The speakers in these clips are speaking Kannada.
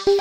ಮಧುಗಿರಿ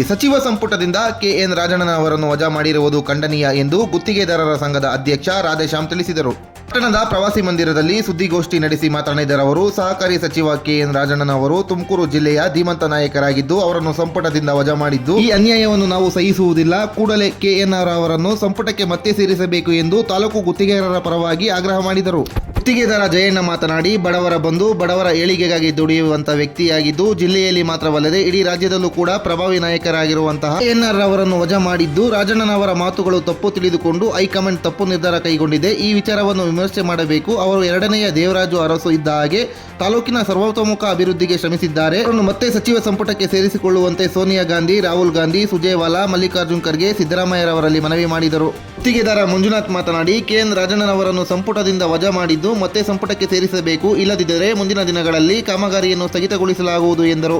ಸಚಿವ ಸಂಪುಟದಿಂದ ಕೆಎನ್ ರಾಜಣ್ಣ ಅವರನ್ನು ವಜಾ ಮಾಡಿರುವುದು ಖಂಡನೀಯ ಎಂದು ಗುತ್ತಿಗೆದಾರರ ಸಂಘದ ಅಧ್ಯಕ್ಷ ರಾಧೇಶ್ಯಾಮ್ ತಿಳಿಸಿದರು. ಪಟ್ಟಣದ ಪ್ರವಾಸಿ ಮಂದಿರದಲ್ಲಿ ಸುದ್ದಿಗೋಷ್ಠಿ ನಡೆಸಿ ಮಾತನಾಡಿದ ಅವರು, ಸಹಕಾರಿ ಸಚಿವ ಕೆಎನ್ ರಾಜಣ್ಣ ಅವರು ತುಮಕೂರು ಜಿಲ್ಲೆಯ ಧೀಮಂತ ನಾಯಕರಾಗಿದ್ದು ಅವರನ್ನು ಸಂಪುಟದಿಂದ ವಜಾ ಮಾಡಿದ್ದು ಈ ಅನ್ಯಾಯವನ್ನು ನಾವು ಸಹಿಸುವುದಿಲ್ಲ. ಕೂಡಲೇ ಕೆಎನ್ ಅವರನ್ನು ಸಂಪುಟಕ್ಕೆ ಮತ್ತೆ ಸೇರಿಸಬೇಕು ಎಂದು ತಾಲೂಕು ಗುತ್ತಿಗೆದಾರರ ಪರವಾಗಿ ಆಗ್ರಹ ಮಾಡಿದರು. ಗುತ್ತಿಗೆದಾರ ಜಯಣ್ಣ ಮಾತನಾಡಿ, ಬಡವರ ಬಂಧು, ಬಡವರ ಏಳಿಗೆಗಾಗಿ ದುಡಿಯುವಂತಹ ವ್ಯಕ್ತಿಯಾಗಿದ್ದು ಜಿಲ್ಲೆಯಲ್ಲಿ ಮಾತ್ರವಲ್ಲದೆ ಇಡೀ ರಾಜ್ಯದಲ್ಲೂ ಕೂಡ ಪ್ರಭಾವಿ ನಾಯಕರಾಗಿರುವಂತಹ ಕೆಎನ್ಆರ್ ಅವರನ್ನು ವಜಾ ಮಾಡಿದ್ದು ರಾಜಣ್ಣನವರ ಮಾತುಗಳು ತಪ್ಪು ತಿಳಿದುಕೊಂಡು ಹೈಕಮಾಂಡ್ ತಪ್ಪು ನಿರ್ಧಾರ ಕೈಗೊಂಡಿದೆ. ಈ ವಿಚಾರವನ್ನು ವಿಮರ್ಶೆ ಮಾಡಬೇಕು. ಅವರು ಎರಡನೆಯ ದೇವರಾಜು ಅರಸು ಇದ್ದ ಹಾಗೆ ತಾಲೂಕಿನ ಸರ್ವತೋಮುಖ ಅಭಿವೃದ್ಧಿಗೆ ಶ್ರಮಿಸಿದ್ದಾರೆ. ಅವರನ್ನು ಮತ್ತೆ ಸಚಿವ ಸಂಪುಟಕ್ಕೆ ಸೇರಿಸಿಕೊಳ್ಳುವಂತೆ ಸೋನಿಯಾ ಗಾಂಧಿ, ರಾಹುಲ್ ಗಾಂಧಿ, ಸುರ್ಜೇವಾಲಾ, ಮಲ್ಲಿಕಾರ್ಜುನ್ ಖರ್ಗೆ, ಸಿದ್ದರಾಮಯ್ಯರವರಲ್ಲಿ ಮನವಿ ಮಾಡಿದರು. ಗುತ್ತಿಗೆದಾರ ಮಂಜುನಾಥ್ ಮಾತನಾಡಿ, ಕೆಎನ್ ರಾಜಣ್ಣನವರನ್ನು ಸಂಪುಟದಿಂದ ವಜಾ ಮಾಡಿದ್ದು ಮತ್ತೆ ಸಂಪುಟಕ್ಕೆ ಸೇರಿಸಬೇಕು, ಇಲ್ಲದಿದ್ದರೆ ಮುಂದಿನ ದಿನಗಳಲ್ಲಿ ಕಾಮಗಾರಿಯನ್ನು ಸ್ಥಗಿತಗೊಳಿಸಲಾಗುವುದು ಎಂದರು.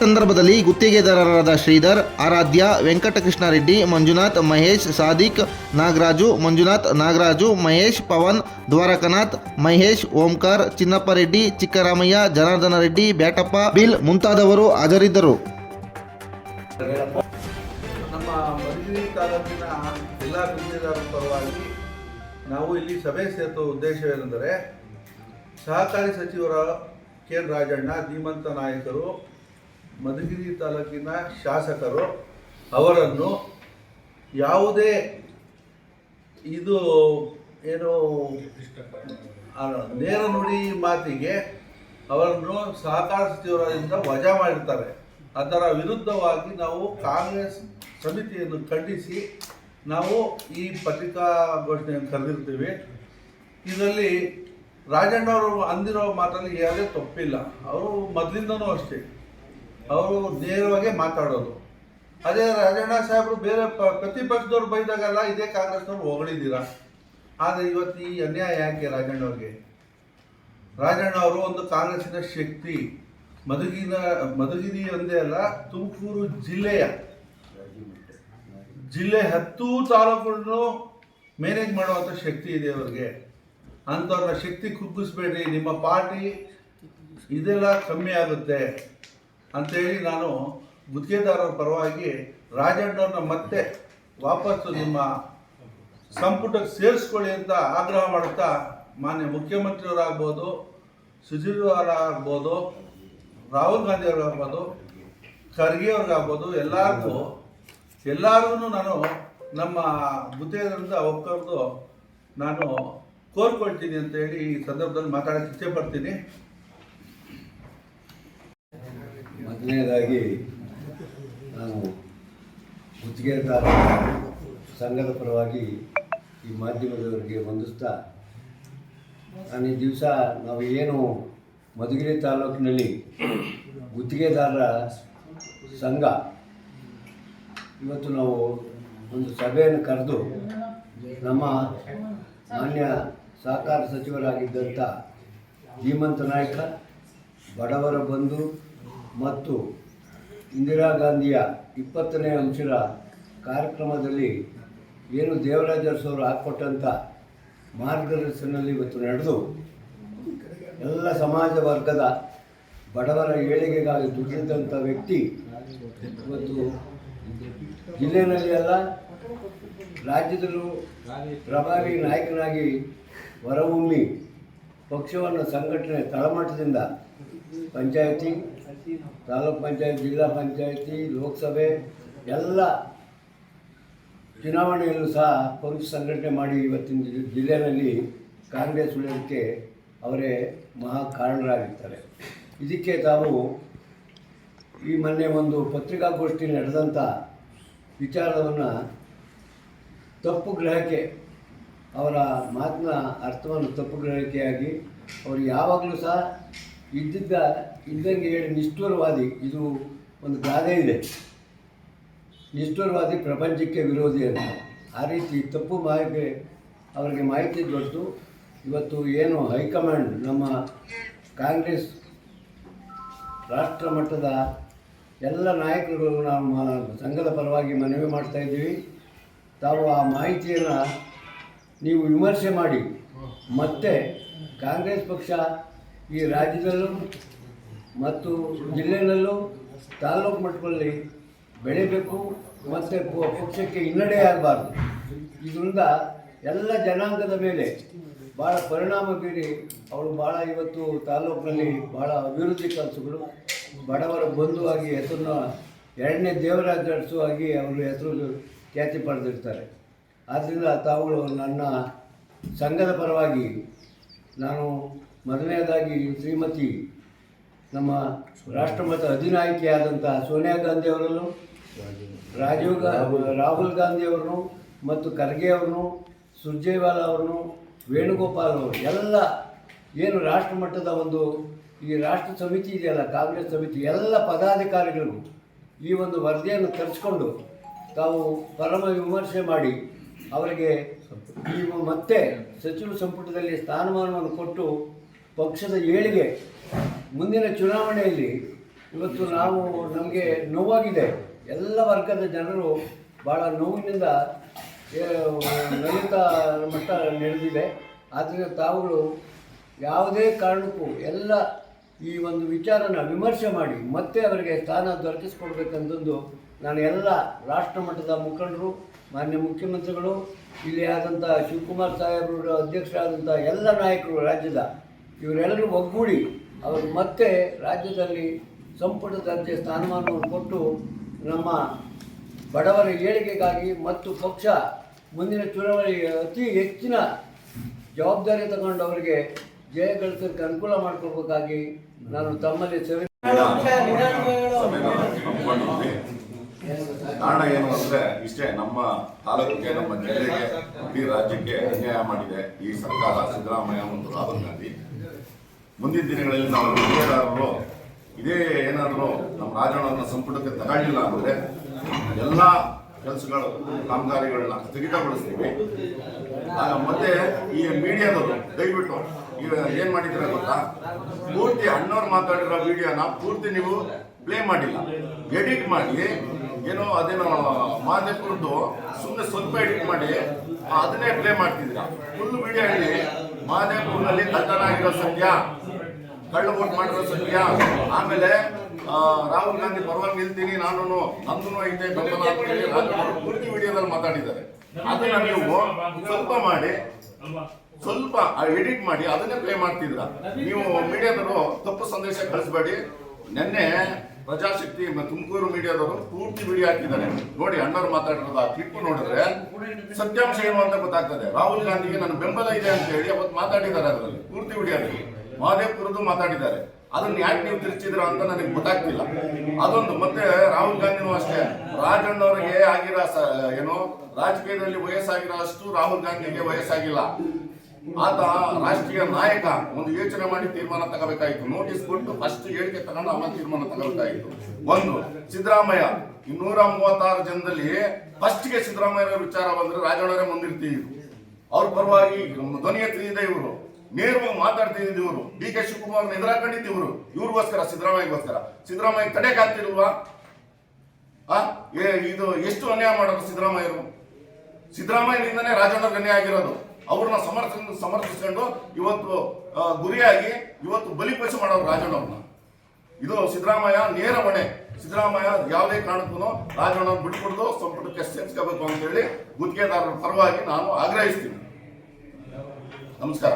ಸಂದರ್ಭದಲ್ಲಿ ಗುತ್ತಿಗೆದಾರರಾದ ಶ್ರೀಧರ್, ಆರಾಧ್ಯ, ವೆಂಕಟಕೃಷ್ಣ ರೆಡ್ಡಿ, ಮಂಜುನಾಥ್, ಮಹೇಶ್, ಸಾದಿಕ್, ನಾಗರಾಜು, ಮಂಜುನಾಥ್, ನಾಗರಾಜು, ಮಹೇಶ್, ಪವನ್, ದ್ವಾರಕನಾಥ್, ಮಹೇಶ್, ಓಂಕಾರ್, ಚಿನ್ನಪ್ಪ ರೆಡ್ಡಿ, ಚಿಕ್ಕರಾಮಯ್ಯ, ಜನಾರ್ದನ ರೆಡ್ಡಿ, ಬ್ಯಾಟಪ್ಪ, ಬಿಲ್ ಮುಂತಾದವರು ಹಾಜರಿದ್ದರು. ನಮ್ಮ ಮಧುಗಿರಿ ತಾಲೂಕಿನ ಎಲ್ಲ ಗುತ್ತಿಗೆದಾರರ ಪರವಾಗಿ ನಾವು ಇಲ್ಲಿ ಸಭೆ ಸೇರುವ ಉದ್ದೇಶವೇನೆಂದರೆ, ಸಹಕಾರಿ ಸಚಿವರ ಕೆಎನ್ ರಾಜಣ್ಣ ಧೀಮಂತ ನಾಯಕರು, ಮಧುಗಿರಿ ತಾಲೂಕಿನ ಶಾಸಕರು ಅವರನ್ನು ಯಾವುದೇ ಇದು ಏನು ನೇರ ನುಡಿ ಮಾತಿಗೆ ಅವರನ್ನು ಸಹಕಾರ ಸಚಿವರಿಂದ ವಜಾ ಮಾಡಿರ್ತಾರೆ. ಅದರ ವಿರುದ್ಧವಾಗಿ ನಾವು ಕಾಂಗ್ರೆಸ್ ಸಮಿತಿಯನ್ನು ಖಂಡಿಸಿ ನಾವು ಈ ಪತ್ರಿಕಾಗೋಷ್ಠಿಯನ್ನು ಕರೆದಿರ್ತೀವಿ. ಇದರಲ್ಲಿ ರಾಜಣ್ಣವರು ಅಂದಿರೋ ಮಾತಲ್ಲಿ ಯಾವುದೇ ತಪ್ಪಿಲ್ಲ. ಅವರು ಮೊದಲಿಂದನೂ ಅಷ್ಟೇ, ಅವರು ನೇರವಾಗಿ ಮಾತಾಡೋದು. ಅದೇ ರಾಜಣ್ಣ ಸಾಹೇಬರು ಬೇರೆ ಪ್ರತಿಪಕ್ಷದವ್ರು ಬೈದಾಗಲ್ಲ ಇದೇ ಕಾಂಗ್ರೆಸ್ನವ್ರು ಹೊಗಳಿದ್ದೀರ. ಆದರೆ ಇವತ್ತು ಈ ಅನ್ಯಾಯ ಯಾಕೆ ರಾಜಣ್ಣವ್ರಿಗೆ? ರಾಜಣ್ಣ ಅವರು ಒಂದು ಕಾಂಗ್ರೆಸ್ಸಿನ ಶಕ್ತಿ. ಮಧುಗಿರಿ ಒಂದೇ ಅಲ್ಲ, ತುಮಕೂರು ಜಿಲ್ಲೆ 10 ತಾಲೂಕುಗಳನ್ನು ಮ್ಯಾನೇಜ್ ಮಾಡುವಂಥ ಶಕ್ತಿ ಇದೆ ಅವರಿಗೆ. ಅಂಥವ್ರನ್ನ ಶಕ್ತಿ ಕುಗ್ಗಿಸ್ಬೇಡಿ, ನಿಮ್ಮ ಪಾರ್ಟಿ ಇದೆಲ್ಲ ಕಮ್ಮಿ ಆಗುತ್ತೆ ಅಂಥೇಳಿ ನಾನು ಗುತ್ತಿಗೆದಾರರ ಪರವಾಗಿ ರಾಜಣ್ಣವ್ರನ್ನ ಮತ್ತೆ ವಾಪಸ್ಸು ನಿಮ್ಮ ಸಂಪುಟಕ್ಕೆ ಸೇರಿಸ್ಕೊಳ್ಳಿ ಅಂತ ಆಗ್ರಹ ಮಾಡುತ್ತಾ, ಮಾನ್ಯ ಮುಖ್ಯಮಂತ್ರಿಯವರಾಗ್ಬೋದು, ಸುರ್ಜೇವಾಲಾ ಆಗ್ಬೋದು, ರಾಹುಲ್ ಗಾಂಧಿ ಅವ್ರಿಗಾಗ್ಬೋದು, ಖರ್ಗೆ ಅವ್ರಿಗಾಗ್ಬೋದು, ಎಲ್ಲರಿಗೂ ನಾನು ನಮ್ಮ ಗುತ್ತಿಗೆದಾರರಿಂದ ಒಕ್ಕರ್ದು ನಾನು ಕೋರ್ಕೊಳ್ತೀನಿ ಅಂತೇಳಿ ಈ ಸಂದರ್ಭದಲ್ಲಿ ಮಾತಾಡೋಕ್ಕೆ ಇಚ್ಛೆ ಪಡ್ತೀನಿ. ಮೊದಲನೇದಾಗಿ ನಾನು ಗುತ್ತಿಗೆದಾರ ಸಂಘದ ಪರವಾಗಿ ಈ ಮಾಧ್ಯಮದವರಿಗೆ ವಂದಿಸ್ತಾ, ನಾನು ಈ ದಿವಸ ನಾವು ಏನು ಮಧುಗಿರಿ ತಾಲೂಕಿನಲ್ಲಿ ಗುತ್ತಿಗೆದಾರರ ಸಂಘ ಇವತ್ತು ನಾವು ಒಂದು ಸಭೆಯನ್ನು ಕರೆದು ನಮ್ಮ ಮಾನ್ಯ ಸಹಕಾರ ಸಚಿವರಾಗಿದ್ದಂಥ ಧೀಮಂತ ನಾಯಕ, ಬಡವರ ಬಂಧು ಮತ್ತು ಇಂದಿರಾ ಗಾಂಧಿಯ 20ನೇ ಅಂಶದ ಕಾರ್ಯಕ್ರಮದಲ್ಲಿ ಏನು ದೇವರಾಜ ಅರಸು ಅವರು ಹಾಕ್ಕೊಟ್ಟಂಥ ಮಾರ್ಗದರ್ಶನದಲ್ಲಿ ಇವತ್ತು ನಡೆದು ಎಲ್ಲ ಸಮಾಜ ವರ್ಗದ ಬಡವರ ಏಳಿಗೆಗಾಗಿ ದುಡಿದಂಥ ವ್ಯಕ್ತಿ ಇವತ್ತು ಜಿಲ್ಲೆಯಲ್ಲಿ ಅಲ್ಲ ರಾಜ್ಯದಲ್ಲೂ ಪ್ರಭಾವಿ ನಾಯಕನಾಗಿ ಹೊರಹೊಮ್ಮಿ ಪಕ್ಷವನ್ನು ಸಂಘಟನೆ ತಳಮಟ್ಟದಿಂದ ಪಂಚಾಯತಿ, ತಾಲೂಕ್ ಪಂಚಾಯತ್, ಜಿಲ್ಲಾ ಪಂಚಾಯತಿ, ಲೋಕಸಭೆ ಎಲ್ಲ ಚುನಾವಣೆಯಲ್ಲೂ ಸಹ ಪಕ್ಷ ಸಂಘಟನೆ ಮಾಡಿ ಇವತ್ತಿನ ಜಿಲ್ಲೆಯಲ್ಲಿ ಕಾಂಗ್ರೆಸ್ ಉಳಿಯೋದಕ್ಕೆ ಅವರೇ ಮಹಾ ಕಾರಣರಾಗಿರ್ತಾರೆ. ಇದಕ್ಕೆ ತಾವು ಈ ಮೊನ್ನೆ ಒಂದು ಪತ್ರಿಕಾಗೋಷ್ಠಿ ನಡೆದಂಥ ವಿಚಾರವನ್ನು ತಪ್ಪು ಗ್ರಹಕ್ಕೆ, ಅವರ ಮಾತಿನ ಅರ್ಥವನ್ನು ತಪ್ಪು ಗ್ರಹಿಕೆಯಾಗಿ ಅವರು ಯಾವಾಗಲೂ ಸಹ ಇದ್ದಂಗೆ ಹೇಳಿ ನಿಷ್ಠುರವಾದಿ, ಇದು ಒಂದು ಗಾದೆ ಇದೆ, ನಿಷ್ಠುರವಾದಿ ಪ್ರಪಂಚಕ್ಕೆ ವಿರೋಧಿ ಅಂತ. ಆ ರೀತಿ ತಪ್ಪು ಮಾಹಿತಿ ಅವರಿಗೆ ಮಾಹಿತಿ ಕೊಟ್ಟು ಇವತ್ತು ಏನು ಹೈಕಮಾಂಡ್ ನಮ್ಮ ಕಾಂಗ್ರೆಸ್ ರಾಷ್ಟ್ರ ಮಟ್ಟದ ಎಲ್ಲ ನಾಯಕರು ನಾವು ಸಂಘದ ಪರವಾಗಿ ಮನವಿ ಮಾಡ್ತಾ ಇದ್ದೀವಿ. ತಾವು ಆ ಮಾಹಿತಿಯನ್ನು ನೀವು ವಿಮರ್ಶೆ ಮಾಡಿ ಮತ್ತೆ ಕಾಂಗ್ರೆಸ್ ಪಕ್ಷ ಈ ರಾಜ್ಯದಲ್ಲೂ ಮತ್ತು ಜಿಲ್ಲೆಯಲ್ಲೂ ತಾಲೂಕು ಮಟ್ಟದಲ್ಲಿ ಬೆಳೆಯಬೇಕು ಮತ್ತು ಪಕ್ಷಕ್ಕೆ ಹಿನ್ನಡೆ ಆಗಬಾರ್ದು. ಇದರಿಂದ ಎಲ್ಲ ಜನಾಂಗದ ಮೇಲೆ ಭಾಳ ಪರಿಣಾಮ ಬೀರಿ ಅವರು ಭಾಳ ಇವತ್ತು ತಾಲೂಕಿನಲ್ಲಿ ಭಾಳ ಅಭಿವೃದ್ಧಿ ಕೆಲಸಗಳು ಬಡವರ ಬಂಧುವಾಗಿ ಹೆಸರನ್ನ ಎರಡನೇ ದೇವರಾಜ ಅರಸುವಾಗಿ ಅವರು ಹೆಸರು ಖ್ಯಾತಿ ಪಡೆದಿರ್ತಾರೆ. ಆದ್ದರಿಂದ ತಾವುಗಳು ನನ್ನ ಸಂಘದ ಪರವಾಗಿ ನಾನು ಮೊದಲನೇದಾಗಿ ಶ್ರೀಮತಿ ನಮ್ಮ ರಾಷ್ಟ್ರಮಟ್ಟ ಅಧಿನಾಯಕಿಯಾದಂಥ ಸೋನಿಯಾ ಗಾಂಧಿ ಅವರನ್ನು ರಾಹುಲ್ ಗಾಂಧಿ ಅವರನ್ನು ಮತ್ತು ಖರ್ಗೆ ಅವರನ್ನು ಸುರ್ಜೇವಾಲಾ ಅವರನ್ನು ವೇಣುಗೋಪಾಲ್ ಅವರು ಎಲ್ಲ ಏನು ರಾಷ್ಟ್ರಮಟ್ಟದ ಒಂದು ಈ ರಾಷ್ಟ್ರ ಸಮಿತಿ ಇದೆಯಲ್ಲ ಕಾಂಗ್ರೆಸ್ ಸಮಿತಿ ಎಲ್ಲ ಪದಾಧಿಕಾರಿಗಳಿಗೂ ಈ ಒಂದು ವರದಿಯನ್ನು ತರಿಸ್ಕೊಂಡು ತಾವು ಪರಮ ವಿಮರ್ಶೆ ಮಾಡಿ ಅವರಿಗೆ ಈ ಮತ್ತೆ ಸಚಿವ ಸಂಪುಟದಲ್ಲಿ ಸ್ಥಾನಮಾನವನ್ನು ಕೊಟ್ಟು ಪಕ್ಷದ ಏಳಿಗೆ ಮುಂದಿನ ಚುನಾವಣೆಯಲ್ಲಿ ಇವತ್ತು ನಮಗೆ ನೋವಾಗಿದೆ. ಎಲ್ಲ ವರ್ಗದ ಜನರು ಭಾಳ ನೋವಿನಿಂದ ನಲಿತ ಮಟ್ಟ ನಡೆದಿದೆ. ಆದ್ದರಿಂದ ತಾವುಗಳು ಯಾವುದೇ ಕಾರಣಕ್ಕೂ ಎಲ್ಲ ಈ ಒಂದು ವಿಚಾರನ ವಿಮರ್ಶೆ ಮಾಡಿ ಮತ್ತೆ ಅವರಿಗೆ ಸ್ಥಾನ ದೊರಕಿಸ್ಕೊಡ್ಬೇಕಂತಂದು ನಾನು ಎಲ್ಲ ರಾಷ್ಟ್ರ ಮಟ್ಟದ ಮುಖಂಡರು, ಮಾನ್ಯ ಮುಖ್ಯಮಂತ್ರಿಗಳು, ಇಲ್ಲಿ ಆದಂಥ ಶಿವಕುಮಾರ್ ಸಾಹೇಬರು ಅಧ್ಯಕ್ಷರಾದಂಥ ಎಲ್ಲ ನಾಯಕರು ರಾಜ್ಯದ ಇವರೆಲ್ಲರೂ ಒಗ್ಗೂಡಿ ಅವರು ಮತ್ತೆ ರಾಜ್ಯದಲ್ಲಿ ಸಂಪುಟ ದರ್ಜೆ ಸ್ಥಾನಮಾನವನ್ನು ಕೊಟ್ಟು ನಮ್ಮ ಬಡವರ ಏಳಿಗೆಗಾಗಿ ಮತ್ತು ಪಕ್ಷ ಮುಂದಿನ ಚುನಾವಣೆಗೆ ಅತಿ ಹೆಚ್ಚಿನ ಜವಾಬ್ದಾರಿ ತಗೊಂಡು ಅವರಿಗೆ ಜಯ ಗಳಿಸೋಕ್ಕೆ ಅನುಕೂಲ ಮಾಡಿಕೊಡ್ಬೇಕಾಗಿ ನಾನು ತಮ್ಮಲ್ಲಿ ಸೇವೆ ಕಾರಣ ಏನು ಅಂದ್ರೆ ಇಷ್ಟೇ, ನಮ್ಮ ತಾಲೂಕಿಗೆ ನಮ್ಮ ಜಿಲ್ಲೆಗೆ ಇಡೀ ರಾಜ್ಯಕ್ಕೆ ಅನ್ಯಾಯ ಮಾಡಿದೆ ಈ ಸರ್ಕಾರ, ಸಿದ್ದರಾಮಯ್ಯ ಮತ್ತು ರಾಹುಲ್ ಗಾಂಧಿ. ಮುಂದಿನ ದಿನಗಳಲ್ಲಿ ನಾವು ಗುತ್ತಿಗೆದಾರರು ಇದೇ ಏನಾದರೂ ನಮ್ಮ ರಾಜಣ್ಣನ ಸಂಪುಟಕ್ಕೆ ತಗೊಳ್ಳಿಲ್ಲ ಅಂದರೆ ಎಲ್ಲ ಕೆಲಸಗಳು ಕಾಮಗಾರಿಗಳನ್ನ ಸ್ಥಗಿತಗೊಳಿಸ್ತೀವಿ. ಮತ್ತೆ ಈ ಮೀಡಿಯಾದವರು ದಯವಿಟ್ಟು ಈಗ ಏನ್ ಮಾಡಿದ್ರೆ ಗೊತ್ತಾ, ಪೂರ್ತಿ ಅಣ್ಣವ್ರು ಮಾತಾಡಿರೋ ವಿಡಿಯೋನ ಪೂರ್ತಿ ನೀವು ಪ್ಲೇ ಮಾಡಿಲ್ಲ, ಎಡಿಟ್ ಮಾಡಿ ಏನೋ ಅದೇನೋ ಮಾದೇಪುರದ್ದು ಸುಮ್ಮನೆ ಸ್ವಲ್ಪ ಎಡಿಟ್ ಮಾಡಿ ಅದನ್ನೇ ಪ್ಲೇ ಮಾಡ್ತಿದ್ದೀರಾ. ಫುಲ್ ವಿಡಿಯೋ ಹೇಳಿ ಮಾದೇಪುರದಲ್ಲಿ ದಟ್ಟನಾಗಿರೋ ಸತ್ಯ, ಕಳ್ಳ ವೋಟ್ ಮಾಡಿರೋ ಸತ್ಯ, ಆಮೇಲೆ ರಾಹುಲ್ ಗಾಂಧಿ ಪರವಾಗಿ ನಿಲ್ತೀನಿ, ನಂದೂ ಐತೆ ಬೆಂಬಲ ಅಂತೇಳಿ ಪೂರ್ತಿ ವಿಡಿಯೋದಲ್ಲಿ ಮಾತಾಡಿದ್ದಾರೆ. ಅದನ್ನ ನೀವು ಸ್ವಲ್ಪ ಮಾಡಿ, ಸ್ವಲ್ಪ ಎಡಿಟ್ ಮಾಡಿ ಅದನ್ನೇ ಪ್ಲೇ ಮಾಡ್ತಿದ್ರ. ನೀವು ಮೀಡಿಯಾದವರು ತಪ್ಪು ಸಂದೇಶ ಕಳಿಸ್ಬೇಡಿ. ನಿನ್ನೆ ಪ್ರಜಾಶಕ್ತಿ ತುಮಕೂರು ಮೀಡಿಯಾದವರು ಪೂರ್ತಿ ವಿಡಿಯೋ ಹಾಕಿದ್ದಾರೆ ನೋಡಿ. ಅಣ್ಣವ್ರು ಮಾತಾಡಿರೋದು ಆ ಕ್ಲಿಪ್ ನೋಡಿದ್ರೆ ಸತ್ಯಾಂಶ ಏನು ಅಂತ ಗೊತ್ತಾಗ್ತದೆ. ರಾಹುಲ್ ಗಾಂಧಿಗೆ ನನ್ನ ಬೆಂಬಲ ಇದೆ ಅಂತ ಹೇಳಿ ಅವತ್ತು ಮಾತಾಡಿದ್ದಾರೆ, ಅದರಲ್ಲಿ ಪೂರ್ತಿ ವಿಡಿಯೋದಲ್ಲಿ ಮಾದೇಪುರದ್ದು ಮಾತಾಡಿದ್ದಾರೆ. ಅದನ್ನ ಯಾಕೆ ನೀವು ತಿರ್ಚಿದ್ರ ಅಂತ ನನಗೆ ಗೊತ್ತಾಗ್ತಿಲ್ಲ. ಅದೊಂದು. ಮತ್ತೆ ರಾಹುಲ್ ಗಾಂಧಿನೂ ಅಷ್ಟೇ, ರಾಜಣ್ಣವರಿಗೆ ಆಗಿರೋ ಏನು ರಾಜಕೀಯದಲ್ಲಿ ವಯಸ್ಸಾಗಿರೋ ಅಷ್ಟು ರಾಹುಲ್ ಗಾಂಧಿಗೆ ವಯಸ್ಸಾಗಿಲ್ಲ. ಆತ ರಾಷ್ಟ್ರೀಯ ನಾಯಕ, ಒಂದು ಯೋಚನೆ ಮಾಡಿ ತೀರ್ಮಾನ ತಗೋಬೇಕಾಯ್ತು. ನೋಟಿಸ್ ಕೊಟ್ಟು ಫಸ್ಟ್ ಹೇಳಿಕೆ ತಗೊಂಡು ಆಮೇಲೆ ತೀರ್ಮಾನ ತಗೋಬೇಕಾಯ್ತು. ಒಂದು ಸಿದ್ದರಾಮಯ್ಯ 236 ಜನದಲ್ಲಿ ಫಸ್ಟ್ಗೆ ಸಿದ್ದರಾಮಯ್ಯ ವಿಚಾರ ಬಂದ್ರೆ ರಾಜಣ್ಣವರೇ ಮುಂದಿರ್ತೀವಿ. ಅವ್ರ ಪರವಾಗಿ ಧ್ವನಿ ಎತ್ತಿದೆ ಇವರು, ನೇರವಾಗಿ ಮಾತಾಡ್ತಿದ್ದು ಇವರು. ಡಿ ಕೆ ಶಿವಕುಮಾರ್ ಎದುರಾಕೊಂಡಿದ್ದು ಇವರು, ಇವ್ರಿಗೋಸ್ಕರ ಸಿದ್ದರಾಮಯ್ಯಗೋಸ್ಕರ. ಸಿದ್ದರಾಮಯ್ಯ ತಡೆಗೆ ಆಗ್ತಿಲ್ವಾ? ಇದು ಎಷ್ಟು ಅನ್ಯಾಯ ಮಾಡೋದು ಸಿದ್ದರಾಮಯ್ಯರು. ಸಿದ್ದರಾಮಯ್ಯನಿಂದನೇ ರಾಜಣ್ಣವ್ರಿಗೆ ಅನ್ಯಾಯ ಆಗಿರೋದು. ಅವ್ರನ್ನ ಸಮರ್ಥಿಸ್ಕೊಂಡು ಇವತ್ತು ಗುರಿಯಾಗಿ ಇವತ್ತು ಬಲಿಪಶು ಮಾಡೋರು ರಾಜಣ್ಣವ್ರನ್ನ. ಇದು ಸಿದ್ದರಾಮಯ್ಯ ನೇರ ಹೊಣೆ. ಸಿದ್ದರಾಮಯ್ಯ ಯಾವುದೇ ಕಾರಣಕ್ಕೂ ರಾಜಣ್ಣವ್ರನ್ನ ಬಿಟ್ಕೊಡ್ದು ಸಂಪುಟಕ್ಕೆ ಸೇರಿಸ್ಕೋಬೇಕು ಅಂತ ಹೇಳಿ ಗುತ್ತಿಗೆದಾರರ ಪರವಾಗಿ ನಾನು ಆಗ್ರಹಿಸ್ತೀನಿ. ನಮಸ್ಕಾರ.